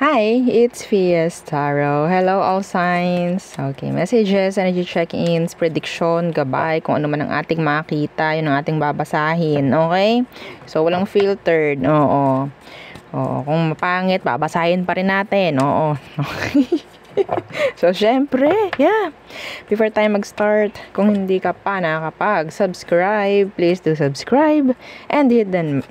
Hi, it's Fias Tarot. Hello, all signs. Okay, messages, energy check-ins, prediction, gabay, kung ano man ang ating makita, yun ang ating babasahin. Okay? So, walang filtered. Oo. Oo, kung mapangit, babasahin pa rin natin. Oo. So, syempre, yeah. Before tayo mag-start, kung hindi ka pa nakakapag-subscribe, please do subscribe and hit the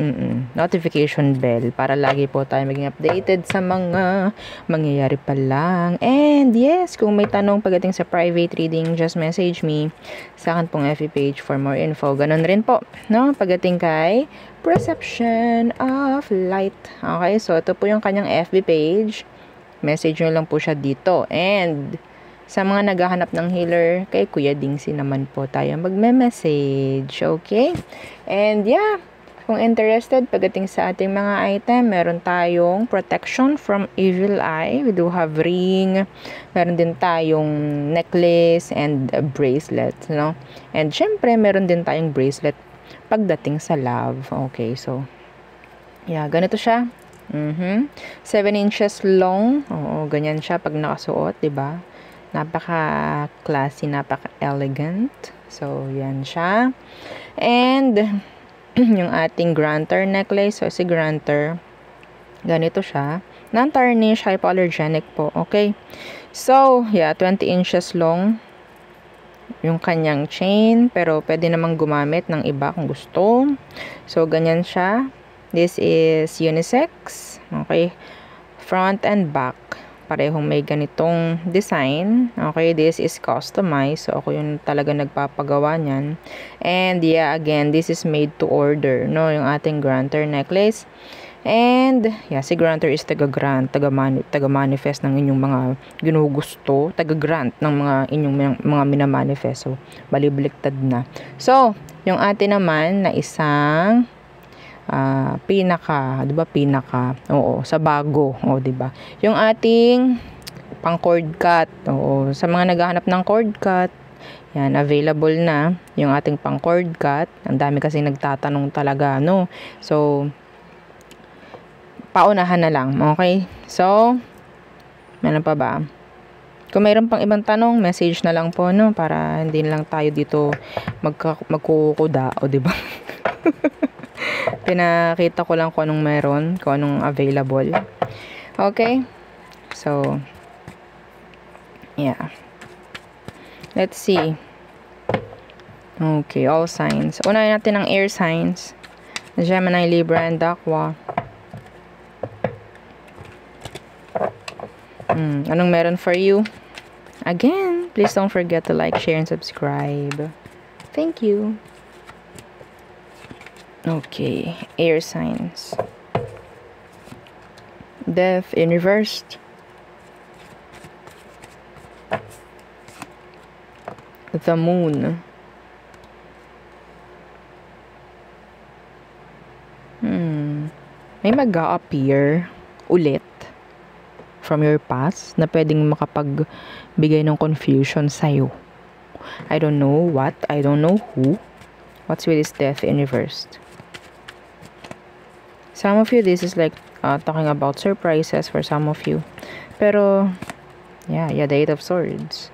notification bell para lagi po tayo maging updated sa mga mangyayari pa lang. And yes, kung may tanong pagdating sa private reading, just message me sa akin pong FB page for more info. Ganun rin po, no? Pagdating kay Perception of Light. Okay, so ito po yung kanyang FB page. Message nyo lang po siya dito. And sa mga naghahanap ng healer, kay Kuya Dingsi naman po tayo magme-message. Okay? And yeah, kung interested pagdating sa ating mga item, meron tayong protection from evil eye. We do have ring. Meron din tayong necklace and bracelet. No? And syempre, meron din tayong bracelet pagdating sa love. Okay, so yeah, ganito siya. 7 inches long. Oo, ganyan siya pag nakasuot, 'di ba? Napaka-classy, napaka-elegant. So, yan siya. And yung ating granter necklace, so si granter, ganito siya. Non-tarnish, hypoallergenic po. Okay. So, yeah, 20 inches long yung kanyang chain, pero pwede namang gumamit ng iba kung gusto. So, ganyan siya. This is unisex. Okay. Front and back. Parehong may ganitong design. Okay. This is customized. So, ako yung talaga nagpapagawa niyan. And yeah, again, this is made to order. No, yung ating granter necklace. And, yeah, si granter is taga-grant, taga-manifest ng inyong mga ginugusto, taga-grant ng mga inyong mga minamanifest. So, balibliktad na. So, yung atin naman na isang pinaka, 'di ba? Oo, sa bago, oh, 'di ba? Yung ating pang cord cut. Oo, sa mga naghahanap ng cord cut, yan, available na yung ating pang cord cut. Ang dami kasi nagtatanong talaga, no? So, paunahan na lang, okay? So, meron pa ba? Kung mayroon pang ibang tanong, message na lang po, no? Para hindi lang tayo dito magkukuda, o 'di ba? Pinakita ko lang kung anong meron, kung anong available. Okay? So, yeah. Let's see. Okay, all signs. Unahin natin ang air signs. Gemini, Libra, and Aqua. Anong meron for you? Again, please don't forget to like, share, and subscribe. Thank you. Okay, air signs. Death in reversed. The moon. May mag-a-appear ulit from your past na pwedeng makapagbigay ng confusion sa'yo. I don't know what, I don't know who. What's with this death in reversed? Some of you, this is like talking about surprises for some of you. Pero, yeah, the Eight of Swords.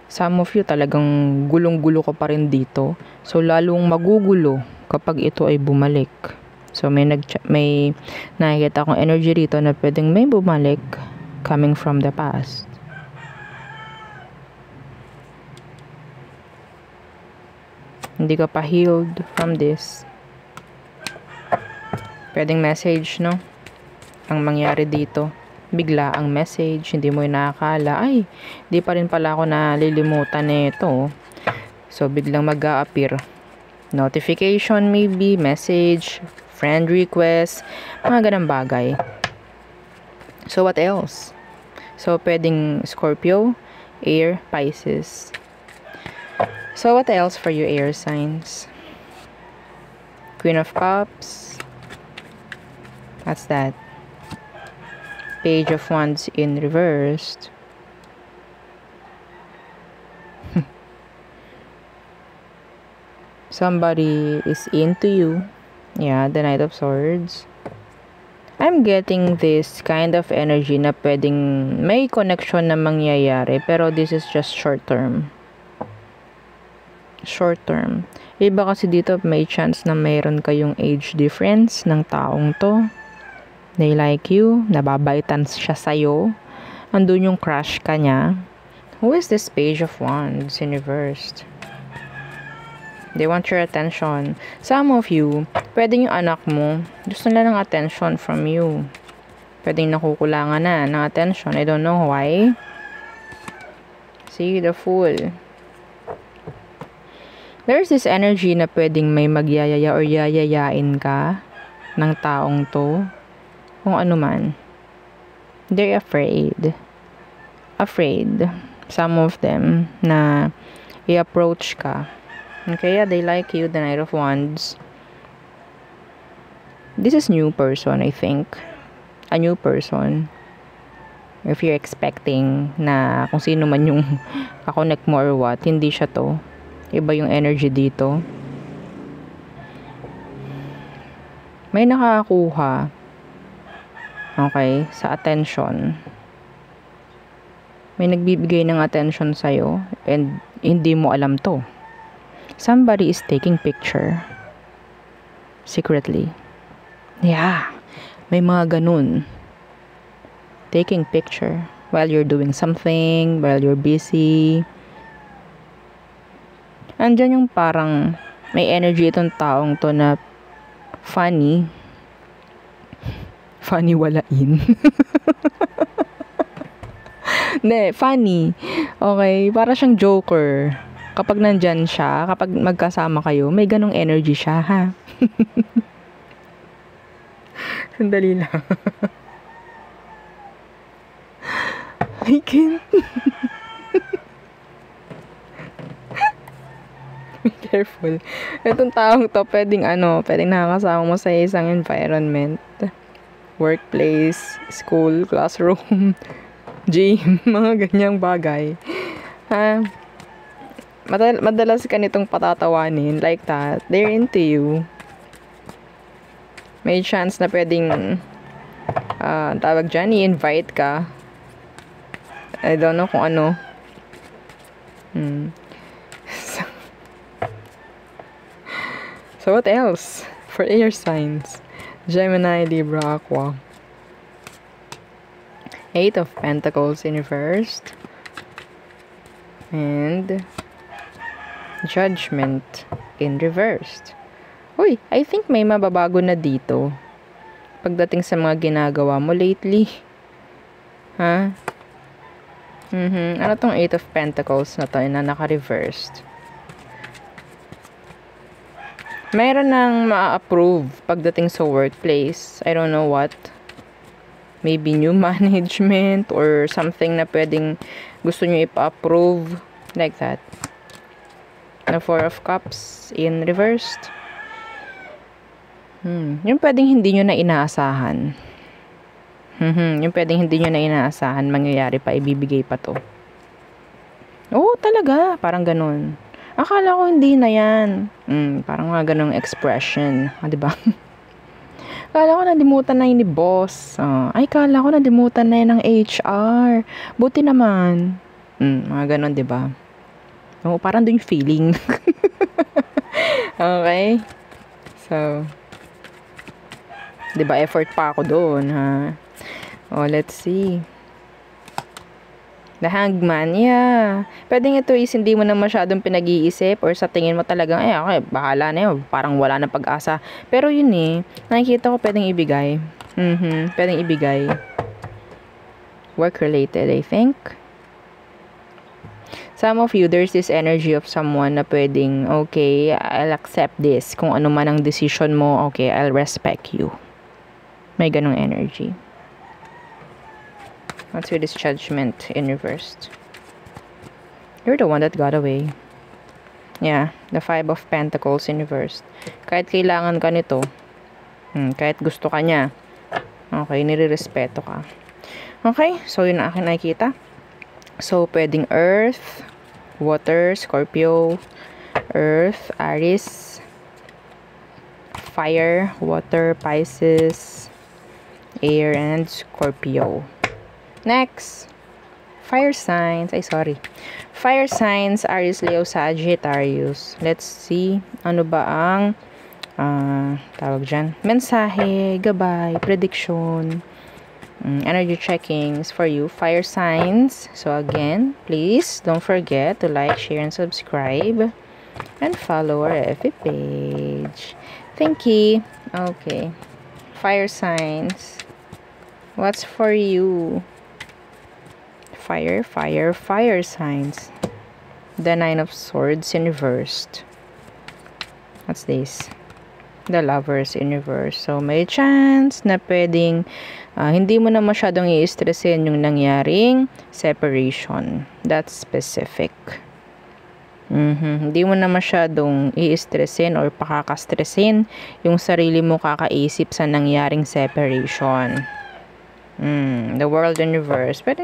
Some of you talagang gulong-gulo ka pa rin dito. So, lalong magugulo kapag ito ay bumalik. So, may nakikita akong energy rito na pwedeng may bumalik coming from the past. Hindi ka pa healed from this. Pwedeng message, no? Ang mangyari dito. Bigla ang message. Hindi mo inakala. Ay, di pa rin pala ako nalilimutan nito. So, biglang mag-a-appear. Notification maybe, message, friend request, mga ganang bagay. So, what else? So, pwedeng Scorpio, Air, Pisces. So, what else for you, air signs? Queen of Cups. What's that? Page of Wands in reversed. Somebody is into you. Yeah, the Knight of Swords. I'm getting this kind of energy na pwedeng may connection na mangyayari, pero this is just short term. Short term. Iba kasi dito, may chance na mayroon kayong age difference ng taong to. They like you, nababaitan siya sa'yo. Andun yung crush ka niya. Who is this Page of Wands in reversed? They want your attention. Some of you, pwedeng yung anak mo, gusto nila ng attention from you. Pwedeng nakukulangan na ng attention. I don't know why. See, the Fool. There's this energy na pwedeng may magyayaya or yayayain ka ng taong to. Kung ano man. They're afraid. Afraid. Some of them na i-approach ka. Okay, yeah, they like you, the Knight of Wands. This is new person, I think. A new person. If you're expecting na kung sino man yung kakonect mo or what, hindi siya to. Iba yung energy dito. May nakakuha. Okay, sa attention. May nagbibigay ng attention sa'yo and hindi mo alam to. Somebody is taking picture. Secretly. Yeah. May mga ganun. Taking picture. While you're doing something. While you're busy. Andyan yung parang may energy itong taong to na funny. Funny walain. Hindi, funny. Okay. Para siyang joker. Kapag nandyan siya, kapag magkasama kayo, may ganong energy siya, ha? Sandali lang. I can't. Be careful. Itong taong to, pwedeng nakakasama mo sa isang environment. Workplace, school, classroom, gym, mga ganyang bagay. Ha? Madalas ka nitong patatawanin like that. They're into you. May chance na pwedeng tawag dyan, i-invite ka. I don't know kung ano. So what else? For air signs. Gemini, Libra, Aqua. 8 of Pentacles in reversed. And Judgment in reversed. Uy, I think may mababago na dito. Pagdating sa mga ginagawa mo lately. Ha? Ano tong 8 of Pentacles na to na naka-reversed? Mayroon nang ma-approve pagdating sa workplace. I don't know what. Maybe new management or something na pwedeng gusto nyo ipa-approve. Like that. Na 4 of Cups in reversed. Yung pwedeng hindi nyo na inaasahan. Yung pwedeng hindi nyo na inaasahan, mangyayari pa, ibibigay pa to. Oo, talaga. Parang ganun. Akala ko hindi na yan. Parang mga ganung expression. Diba? Akala ko nalimutan na yun ni boss. Akala ko nalimutan na yun ng HR. Buti naman. Mga ganun, diba? Oo, parang doon yung feeling. Okay? So, diba, effort pa ako doon, ha? Let's see. The Hangman, yeah. Pwedeng ito is hindi mo na masyadong pinag-iisip or sa tingin mo talagang, okay, bahala na yun. Parang wala na pag-asa. Pero yun nakikita ko pwedeng ibigay. Pwedeng ibigay. Work-related, I think. Some of you, there's this energy of someone na pwedeng, okay, I'll accept this. Kung ano man ang decision mo, okay, I'll respect you. May ganong energy. What's with this Judgment in reversed? You're the one that got away. Yeah, the 5 of Pentacles in reversed. Kahit kailangan ka nito, kahit gusto ka niya, okay, nire-respeto ka. Okay, so yun na akin nakikita. So, pwedeng Earth, Water, Scorpio, Earth, Aries, Fire, Water, Pisces, Air and Scorpio. Next, fire signs. Fire signs, Aries, Leo, Sagittarius. Let's see, ano ba ang tawag dyan? Mensahe, gabay, prediction, energy checkings for you, fire signs. So again, please don't forget to like, share, and subscribe. And follow our FB page. Thank you. Okay. Fire signs. What's for you? Fire signs. The Nine of Swords in reversed. What's this? The Lovers in reverse. So, may chance na pwedeng hindi mo na masyadong i-stressin yung nangyaring separation. That's specific. Hindi mo na masyadong i-stressin or pakakastressin yung sarili mo kakaisip sa nangyaring separation. The World in reverse. Pero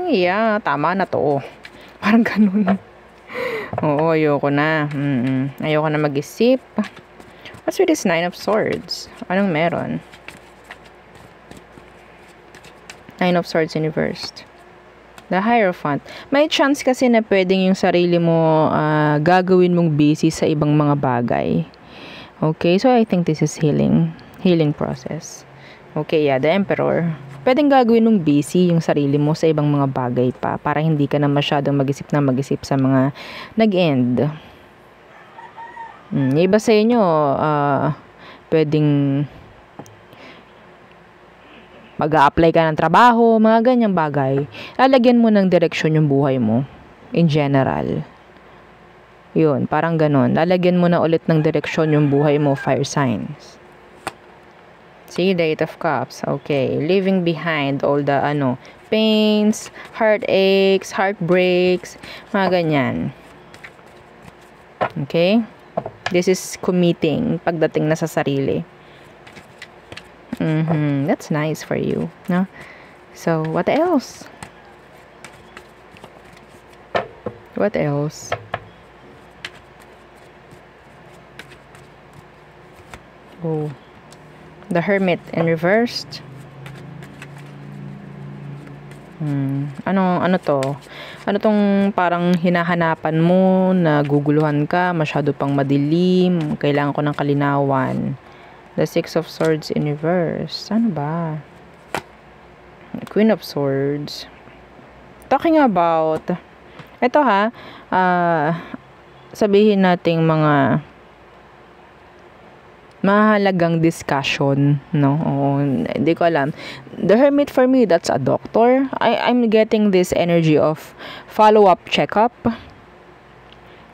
tama na to. Parang ganun. Oo, ayoko na. Ayoko na mag-isip. What's with this Nine of Swords? Anong meron? Nine of Swords in reversed. The Hierophant. May chance kasi na pwedeng yung sarili mo gagawin mong busy sa ibang mga bagay. Okay, so I think this is healing process. Okay, the Emperor. Pwedeng gagawin mong busy yung sarili mo sa ibang mga bagay pa para hindi ka na masyadong mag-isip sa mga nag-end. Iba sa inyo, pwedeng mag-a-apply ka ng trabaho, mga ganyang bagay. Lalagyan mo ng direksyon yung buhay mo. In general. Yun, parang ganon. Lalagyan mo na ulit ng direksyon yung buhay mo, fire signs. See, the Eight of Cups. Okay. Leaving behind all the, pains, heartaches, heartbreaks, mga ganyan. Okay? This is committing pagdating na sa sarili. That's nice for you, no? So, what else? What else? Oh, the Hermit in reversed. Ano to? Ano tong parang hinahanapan mo, naguguluhan ka, masyado pang madilim, kailangan ko ng kalinawan. The Six of Swords in reverse. Ano ba? Queen of Swords. Talking about, ito sabihin nating mga mahalagang discussion, no? Hindi ko alam. The Hermit for me, that's a doctor. I'm getting this energy of follow-up checkup.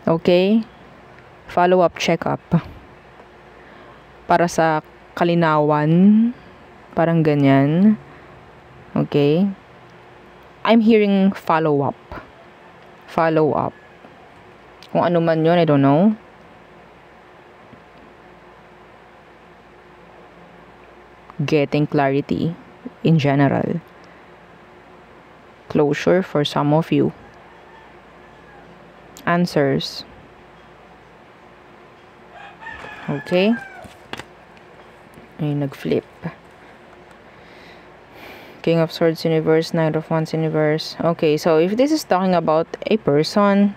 Okay? Follow-up checkup. Para sa kalinawan. Parang ganyan. Okay? I'm hearing follow-up. Follow-up. Kung ano man yun, I don't know. Getting clarity in general. Closure for some of you. Answers. Okay? Ay, nag-flip. King of Swords in reverse, Knight of Wands in reverse. Okay, so if this is talking about a person,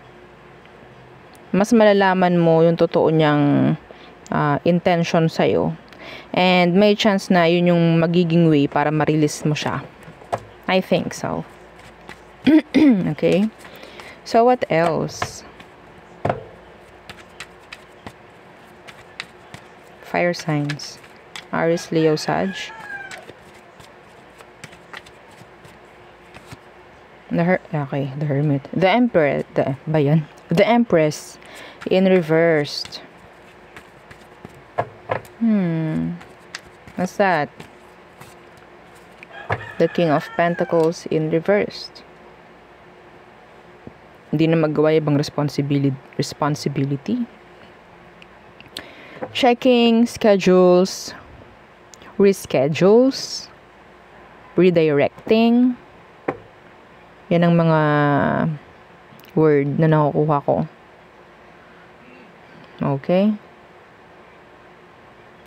mas malalaman mo yung totoo niyang intention sa'yo. And may chance na yun yung magiging way para ma-release mo siya. I think so. Okay? So, what else? Fire signs. Aries, Leo, Sag. The Hermit. The Emperor. The Empress in reversed. What's that? The King of Pentacles in reversed. Hindi na magawa ibang responsibility. Checking schedules, reschedules, redirecting. Yan ang mga word na nakukuha ko. Okay?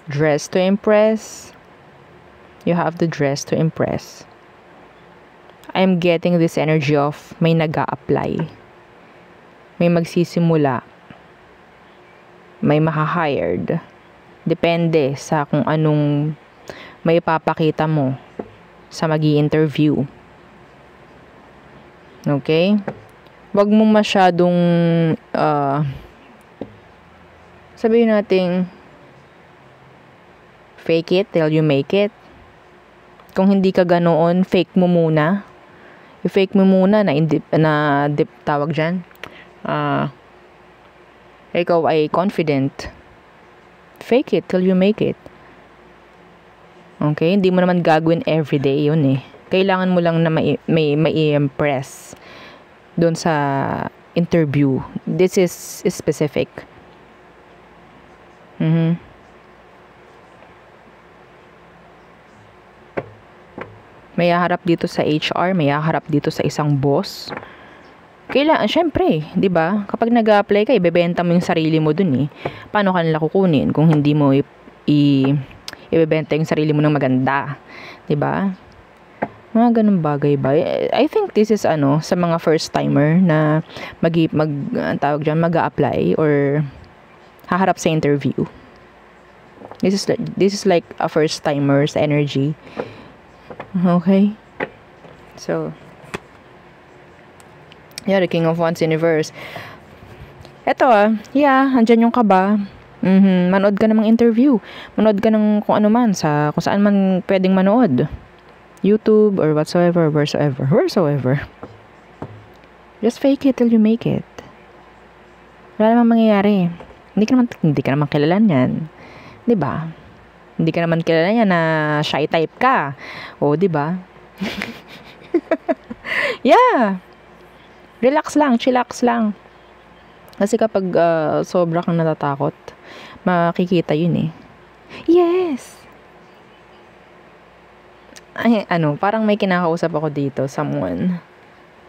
Dress to impress. You have to dress to impress. I'm getting this energy of may nag-a-apply. May magsisimula. May maka-hired. Depende sa kung anong may ipapakita mo sa magi-interview. Okay? Wag mo masyadong sabihin natin fake it till you make it. Kung hindi ka ganoon, fake mo muna. I-fake mo muna na tawag dyan. Ikaw ay confident. Fake it till you make it. Okay? Hindi mo naman gagawin everyday yun eh. Kailangan mo lang na may i-impress doon sa interview. This is specific. May haharap dito sa HR, may haharap dito sa isang boss. Kailangan, syempre, di ba? Kapag nag-apply ka, ibebenta mo yung sarili mo dun eh. Paano ka nila kukunin kung hindi mo ibebenta yung sarili mo ng maganda? Di ba? Mga ganun bagay ba? I think this is sa mga first timer na mag-a-apply or haharap sa interview. This is like a first timer's energy. Okay? So, yeah, the King of Wands Universe. Eto andyan yung kaba. Manood ka namang interview. Manood ka ng kung ano man kung saan man pwedeng manood. YouTube or whatsoever. Just fake it till you make it. Wala namang mangyayari. Hindi ka naman kilala niyan. 'Di ba? Hindi ka naman kilala niya na shy type ka. O, 'di ba? Yeah. Relax lang, chillax lang. Kasi kapag sobra kang natatakot, makikita yun eh. Yes. Ay, parang may kinakausap ako dito, someone.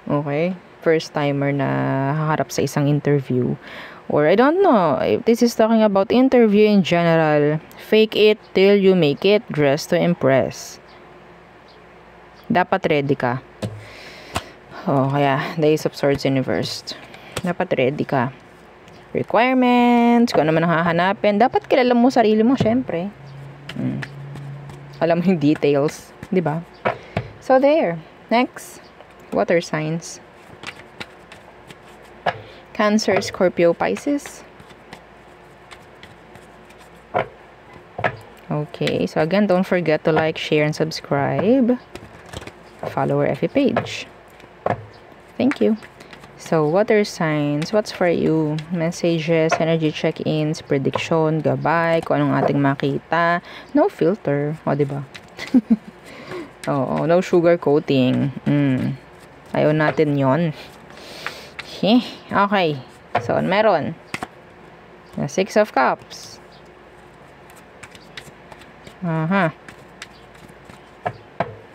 Okay? First timer na haharap sa isang interview. Or I don't know if this is talking about interview in general. Fake it till you make it. Dress to impress. Dapat ready ka. Kaya the Ace of Swords Universe. Dapat ready ka. Requirements, kung ano man ang hahanapin. Dapat kilala mo sarili mo, syempre. Alam mo yung details. Diba? So there. Next. Water signs. Cancer, Scorpio, Pisces. Okay. So again, don't forget to like, share, and subscribe. Follow our FB page. Thank you. So, water signs, what's for you? Messages, energy check-ins, prediction, gabay, kung anong ating makita. No filter. O, diba? No sugar coating. Ayaw natin yon. Okay. So, meron. The Six of Cups.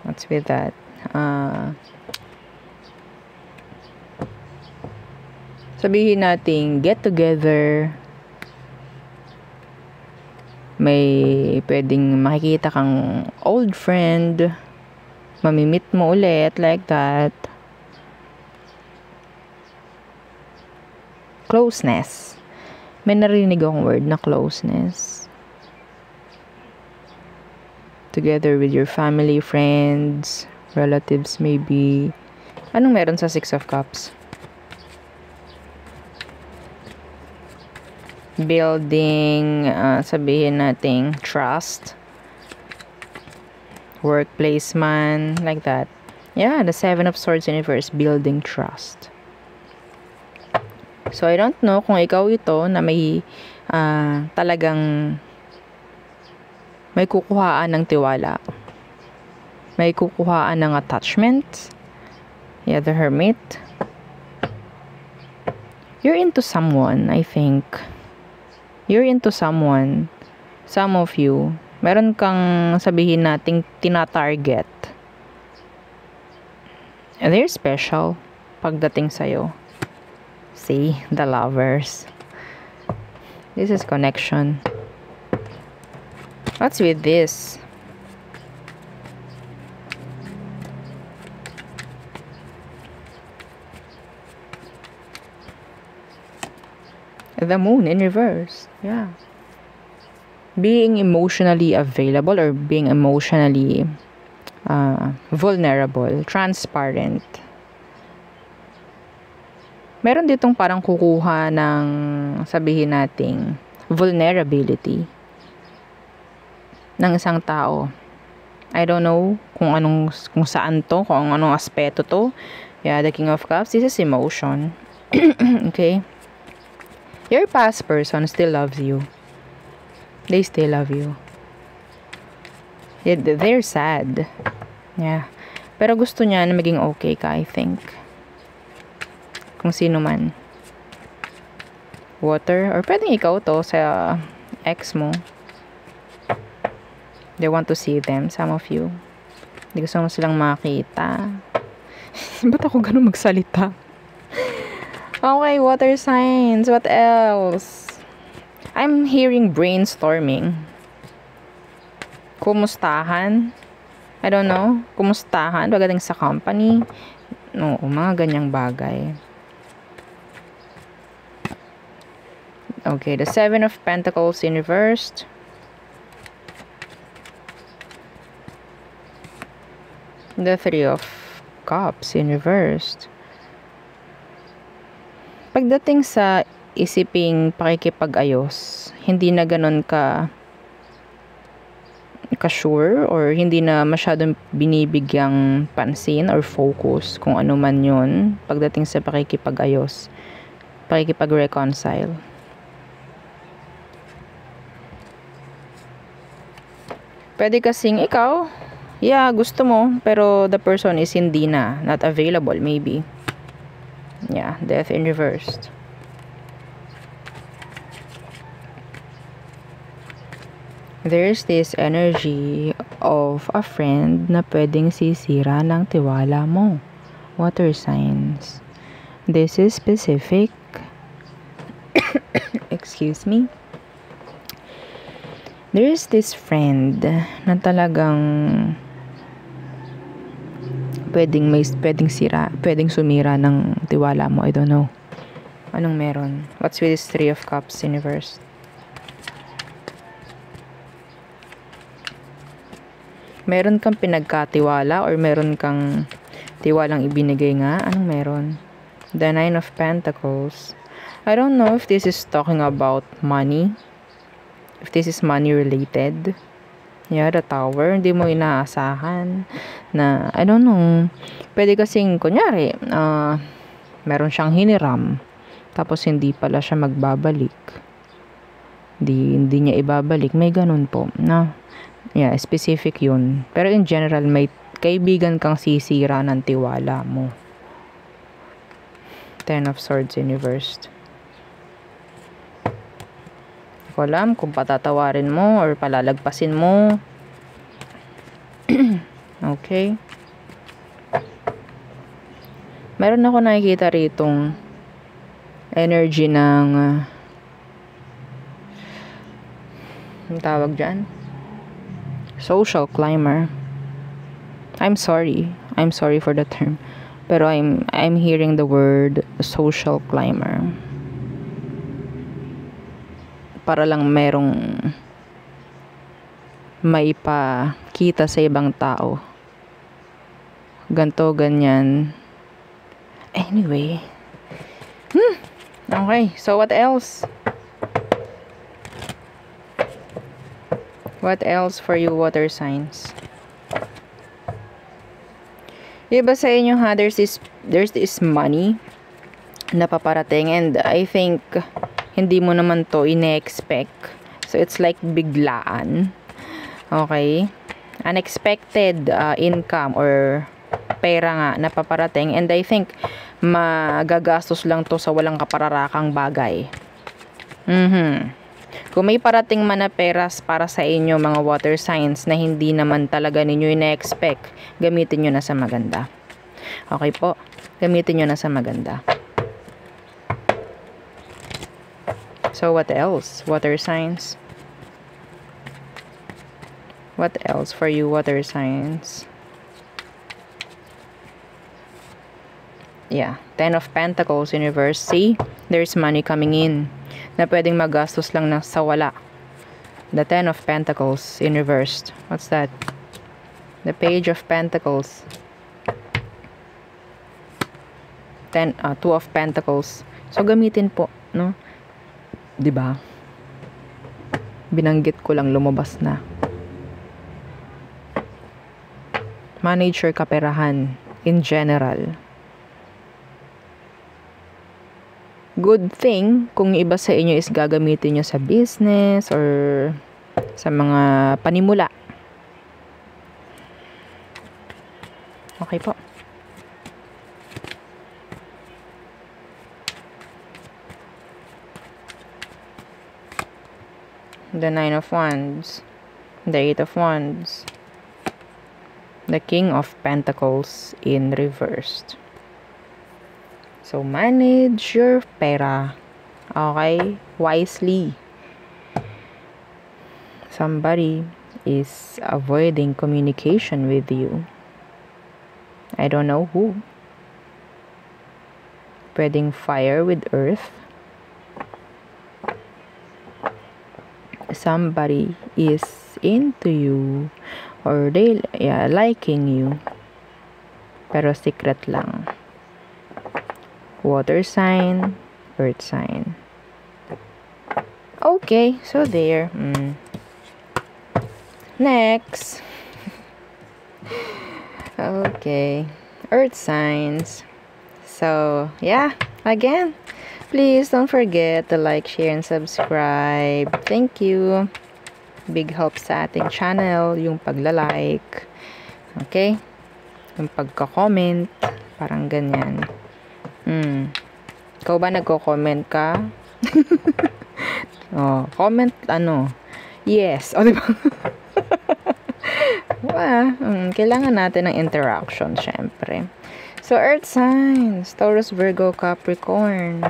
What's with that? Sabihin natin, get together. May pwedeng makikita kang old friend. Mamimit mo ulit, like that. Closeness. May narinig akong word na closeness. Together with your family, friends, relatives maybe. Anong meron sa Six of Cups? Building, sabihin natin, trust. Workplace man, like that. Yeah, the Seven of Swords Universe, building trust. So, I don't know kung ikaw ito na may talagang may kukuhaan ng tiwala. May kukuhaan ng attachment. Yeah, the Hermit. You're into someone, I think. You're into someone. Some of you. Meron kang sabihin nating tina-target. And they're special pagdating sa'yo. See, the Lovers. This is connection. What's with this? The moon in reverse. Yeah. Being emotionally available or being emotionally vulnerable, transparent. Meron ditong parang kukuha ng sabihin nating vulnerability ng isang tao. I don't know kung saan to, kung anong aspeto to. Yeah, the King of Cups, this is emotion. Okay? Your past person still loves you. They still love you. They're sad. Yeah. Pero gusto niya na maging okay ka, I think. Kung sino man. Water. Or pwedeng ikaw to sa ex mo. They want to see them, some of you. Hindi gusto mo silang makita. Ba't ako ganun magsalita? Okay, water signs. What else? I'm hearing brainstorming. Kumustahan? I don't know. Kumustahan? Pagdating sa company? Oo, mga ganyang bagay. Okay, the Seven of Pentacles in reversed. The Three of Cups in reversed. Pagdating sa isiping pakikipag-ayos, hindi na ganun ka-sure or hindi na masyadong binibigyang pansin or focus kung ano man yun pagdating sa pakikipag-ayos, pakikipag-reconcile. Pwede kasing ikaw, yeah, gusto mo, pero the person is hindi na, not available maybe. Yeah, Death in reversed. There's this energy of a friend na pwedeng sisira ng tiwala mo. Water signs. This is specific. Excuse me. There is this friend na talagang pwedeng sumira ng tiwala mo. I don't know. Anong meron? What's with this Three of Cups in reverse? Meron kang pinagkatiwala or meron kang tiwalang ibinigay nga? Anong meron? The Nine of Pentacles. I don't know if this is talking about money. If this is money related. Yeah, the Tower. Hindi mo inaasahan na, I don't know. Pwede kasing, kunyari, meron siyang hiniram. Tapos hindi pala siya magbabalik. Hindi niya ibabalik. May ganun po. Na, yeah, specific yun. Pero in general, may kaibigan kang sisira ng tiwala mo. Ten of Swords in reversed. Hindi ko alam kung patatawarin mo or palalagpasin mo. Okay. Meron ako nakikita ritong energy ng ang tawag dyan? Social climber. I'm sorry for the term. Pero I'm hearing the word social climber. Para lang merong maipakita sa ibang tao. Ganto, ganyan. Anyway. Okay, so what else? What else for you, water signs? Iba sa inyo ha, there's this money na paparating, and I think hindi mo naman to ine-expect. So it's like biglaan. Okay? Unexpected income or pera nga na paparating, and I think magagastos lang to sa walang kapararakang bagay. Kung may parating man na peras para sa inyo mga water signs na hindi naman talaga ninyo ina-expect, gamitin nyo na sa maganda. Okay po? Gamitin nyo na sa maganda. So what else? Water signs? What else for you, water signs? Yeah, Ten of Pentacles in reverse. See, there's money coming in. na pwedeng magastos lang na sa wala. The Ten of Pentacles in reversed. What's that? The Page of Pentacles. Two of Pentacles. So, gamitin po, no? 'Di ba? Binanggit ko lang, lumabas na. Manage your kaperahan in general. Good thing kung iba sa inyo is gagamitin nyo sa business or sa mga panimula. Okay po. The Nine of Wands. The Eight of Wands. The King of Pentacles in reversed. So, manage your pera. Okay? Wisely. Somebody is avoiding communication with you. I don't know who. Pwedeng fire with earth. Somebody is into you or they liking you. Pero secret lang. Water sign, earth sign. Okay, so there. Next. Okay, earth signs. So, yeah, again, please don't forget to like, share, and subscribe. Thank you. Big help sa ating channel, yung pagla-like. Okay? Yung pagka-comment, parang ganyan. Ikaw ba nagko-comment ka? Oh, comment yes. O, diba? Kailangan natin ng interaction, syempre. So, earth signs. Taurus, Virgo, Capricorn.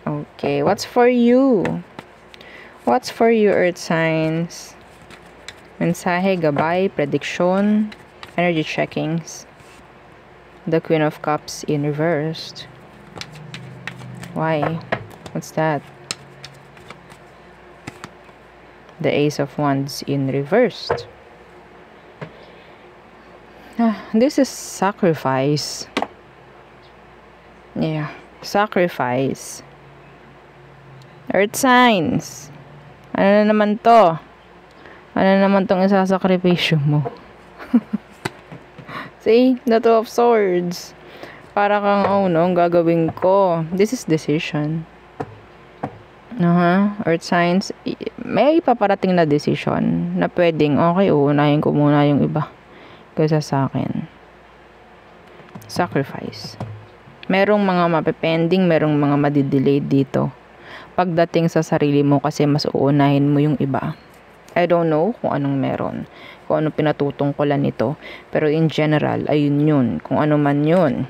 Okay, what's for you? What's for you, earth signs? Mensahe, gabay, prediction, energy checkings. The Queen of Cups in reversed. Why? What's that? The Ace of Wands in reversed. This is sacrifice. Yeah, sacrifice. Earth signs. Ano na naman to? Ano na naman tong isasakripisyo mo? See? The Two of Swords. Para kang, ang gagawin ko. This is decision. Earth signs. May paparating na decision na pwedeng, okay, uunahin ko muna yung iba kaysa sa akin. Sacrifice. Merong mga mapepending, merong mga madidelay dito. Pagdating sa sarili mo kasi mas uunahin mo yung iba. I don't know kung anong meron, kung anong pinatutungkulan nito, pero in general, ayun yun, kung ano man yun.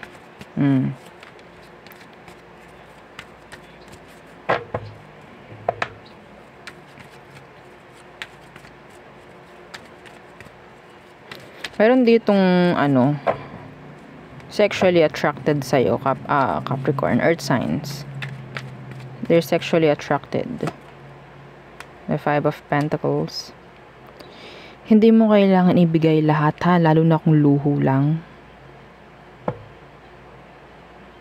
Meron ditong sexually attracted sa'yo, Capricorn, earth signs. They're sexually attracted. The Five of Pentacles. Hindi mo kailangan ibigay lahat, lalo na kung luho lang.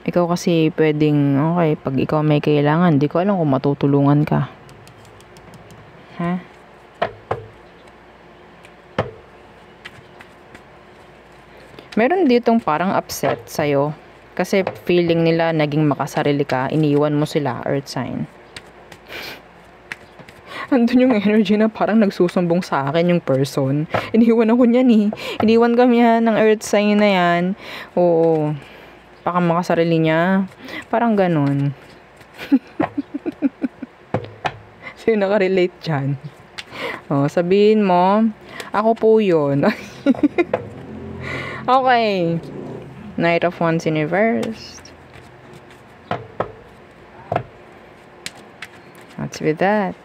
Ikaw kasi pwedeng, okay, pag ikaw may kailangan, di ko alam kung matutulungan ka. Meron ditong parang upset sa'yo. Kasi feeling nila naging makasarili ka, iniwan mo sila, earth sign. Andun yung energy na parang nagsusumbong sa akin yung person. Iniwan ako niyan eh. Iniwan kami yan ng earth sign na yan. Oo. Baka makasarili niya. Parang ganun. Sino nakarelate dyan? Sabihin mo, ako po yun. Okay. Knight of Wands in reversed. What's with that?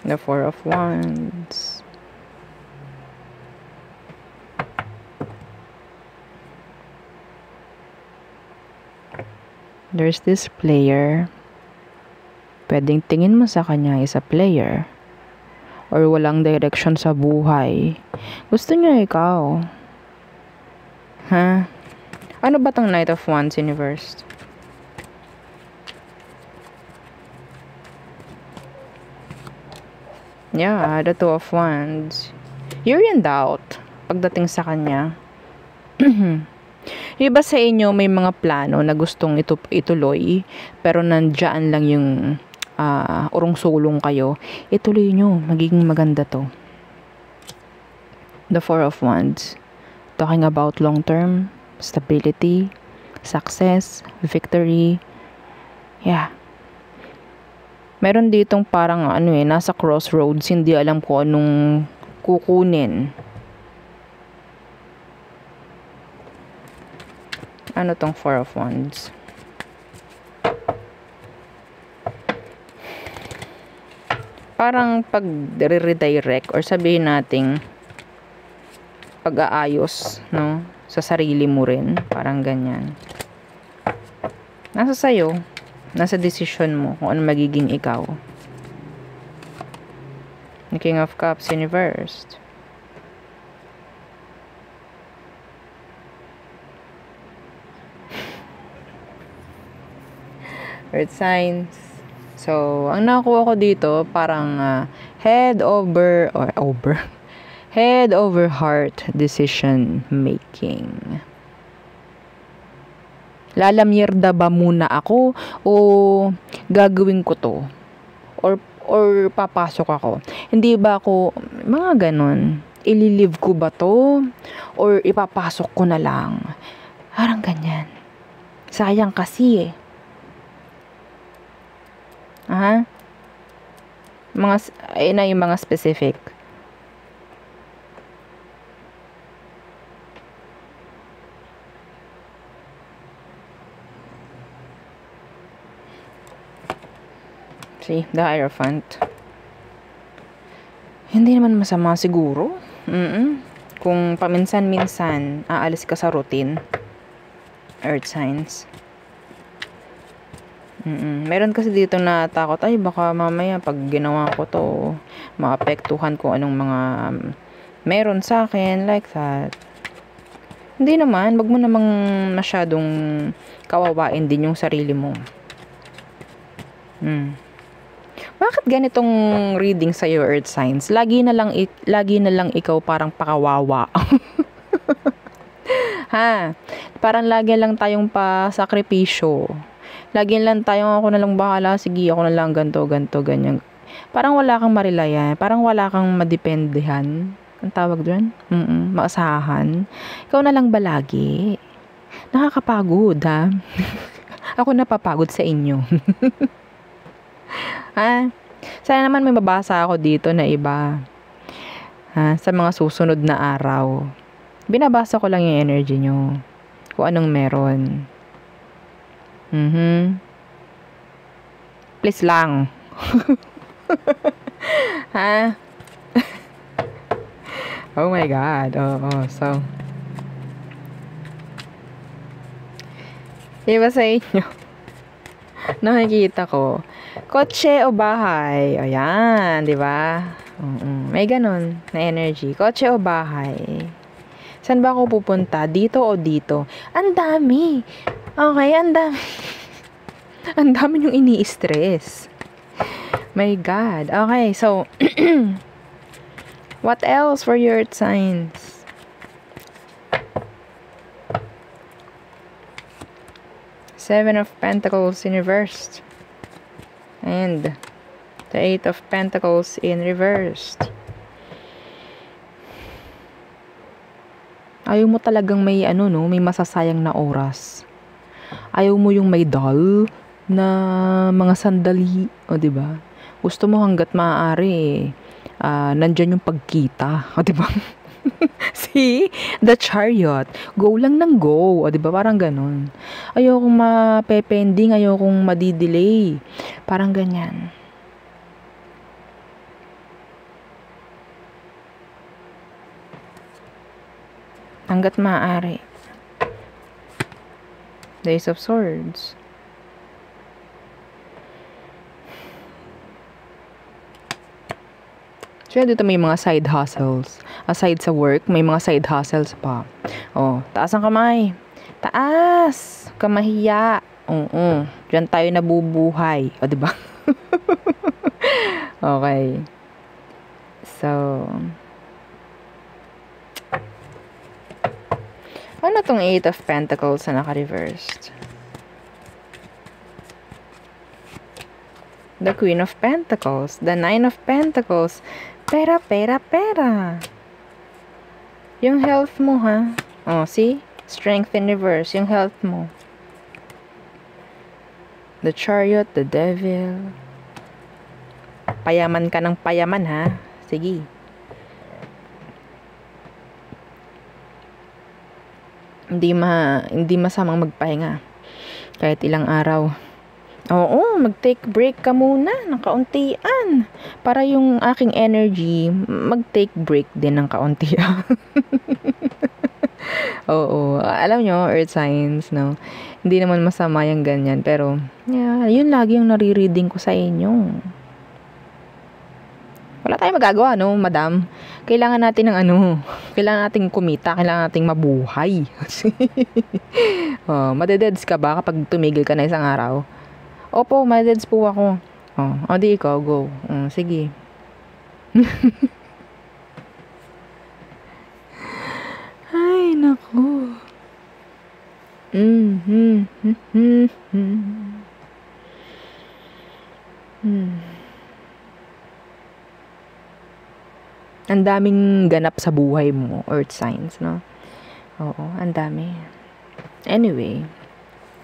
The Four of Wands. There's this player. Pwedeng tingin mo sa kanya is a player. Or walang direction sa buhay. Gusto niya ikaw. Ha? Ano ba tong Knight of Wands, Universe? Yeah, the Two of Wands. You're in doubt pagdating sa kanya. Yung iba sa inyo may mga plano na gustong ituloy, pero nandiyan lang yung urong-sulong kayo. Ituloy nyo, magiging maganda to. The Four of Wands. Talking about long-term, stability, success, victory. Yeah. Meron ditong parang nasa crossroads, hindi alam ko anong kukunin. Ano tong Four of Wands? Parang pag-redirect or sabihin nating pag-aayos, no? Sa sarili mo rin. Parang ganyan. Nasa sayo. Nasa decision mo kung ano magiging ikaw. The King of Cups, Universe. Earth signs. So, ang nakuha ko dito, parang head over heart decision making. Lalamierda ba muna ako o gagawin ko to? Or papasok ako? Hindi ba ako, mga ganon, ililive ko ba to? Or ipapasok ko na lang? Parang ganyan. Sayang kasi eh. Aha. Yung mga specific. See, the Hierophant. Hindi naman masama siguro. Kung paminsan-minsan aalis ka sa routine. Earth signs. Meron kasi dito na takot, ay baka mamaya pag ginawa ko to, maapektuhan ko anong mga meron sa akin, like that. Hindi naman, wag mo namang masyadong kawawain din yung sarili mo. Bakit ganitong reading sa your earth signs? Lagi na lang ikaw parang pakawawa. Ha? Parang lagi lang tayong pasakripisyo. Lagi lang tayong ako na lang bahala, sige ako na lang ganto ganyan. Parang wala kang marilayan, parang wala kang madependehan. Ang tawag doon? Maasahan. Ikaw na lang ba lagi? Nakakapagod, ha? Ako napapagod sa inyo. Ha? Sana naman may mabasa ako dito na iba. Ha? Sa mga susunod na araw. Binabasa ko lang yung energy nyo. Kung anong meron. Please lang. Ha? Oh my God. So. Iba sa inyo. Nakikita ko. Kotse o bahay? Ayan, di ba? May ganun na energy. Kotse o bahay? Saan ba ako pupunta? Dito o dito? Ang dami. Okay, ang dami. Ang dami yung ini-stress. My God. Okay, so what else for your signs? Seven of Pentacles in reverse. And the Eight of Pentacles in reverse. Ayaw mo talagang may may masasayang na oras. Ayaw mo yung may dull na mga sandali, o di ba? Gusto mo hangga't maaari nandiyan yung pagkita, o di ba? See? The Chariot. Go lang ng go, o di ba? Parang ganun. Ayaw kong mapepending, ayaw kong madidelay. Parang ganyan. Hangga't maaari. The Ace of Swords. So, yan, dito may mga side hustles. Aside sa work, may mga side hustles pa. Oh, taas ang kamay. Taas! Kamahiya. Oo. Diyan tayo nabubuhay. O, diba? Okay. So, ano tong 8 of Pentacles na naka-reversed? The Queen of Pentacles. The 9 of Pentacles. Pera, pera, pera. Yung health mo, ha? Oh, see? Strength in reverse. Yung health mo. The Chariot, the Devil. Payaman ka ng payaman, ha? Sige. Hindi masamang magpahinga. Kahit ilang araw. Oo, mag-take break ka muna ng kauntian. Para yung aking energy, mag-take break din ng kauntian. Oo, alam nyo, earth signs, no? Hindi naman masama yung ganyan. Pero, yeah, yun lagi yung nare-reading ko sa inyo. Wala tayong magagawa, no, madam? Kailangan natin ng kailangan nating kumita, kailangan nating mabuhay. Oh, madededs ka ba kapag tumigil ka na isang araw? Opo, madededs po ako. Oh, di ikaw, go. Sige. Ay, naku. Ang daming ganap sa buhay mo, earth signs, no? Oo, ang dami. Anyway,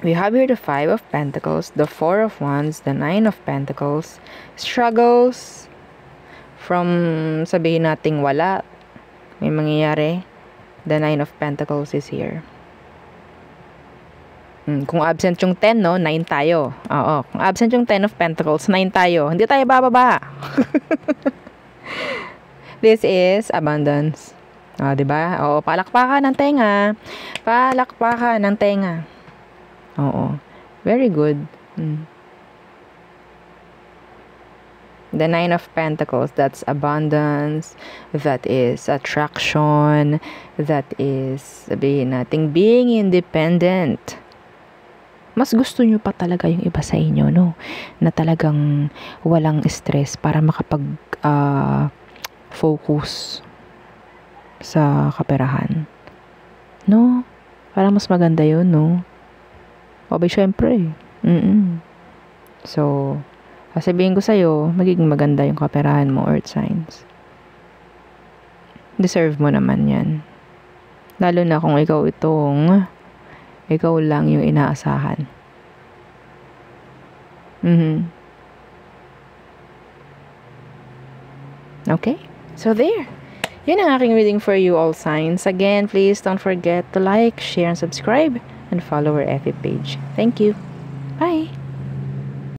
we have here the 5 of Pentacles, the 4 of Wands, the 9 of Pentacles, struggles from sabihin nating wala, may mangyayari. The 9 of Pentacles is here. Kung absent yung 10, no, 9 tayo. Oo, kung absent yung 10 of Pentacles, 9 tayo. Hindi tayo bababa. This is abundance. Diba? Oo, palakpakan ng tenga. Palakpakan ng tenga. Oo. Very good. The 9 of Pentacles, that's abundance, that is attraction, that is, sabihin natin, being independent. Mas gusto nyo pa talaga yung iba sa inyo, no? Na talagang walang stress para focus sa kaperahan. No? Parang mas maganda yun, no? Abay, syempre. So, sabihin ko sa'yo, magiging maganda yung kaperahan mo, earth signs. Deserve mo naman yan. Lalo na kung ikaw lang yung inaasahan. Okay? So, there. Yun ang aking reading for you, all signs. Again, please don't forget to like, share, and subscribe, and follow our FB page. Thank you. Bye!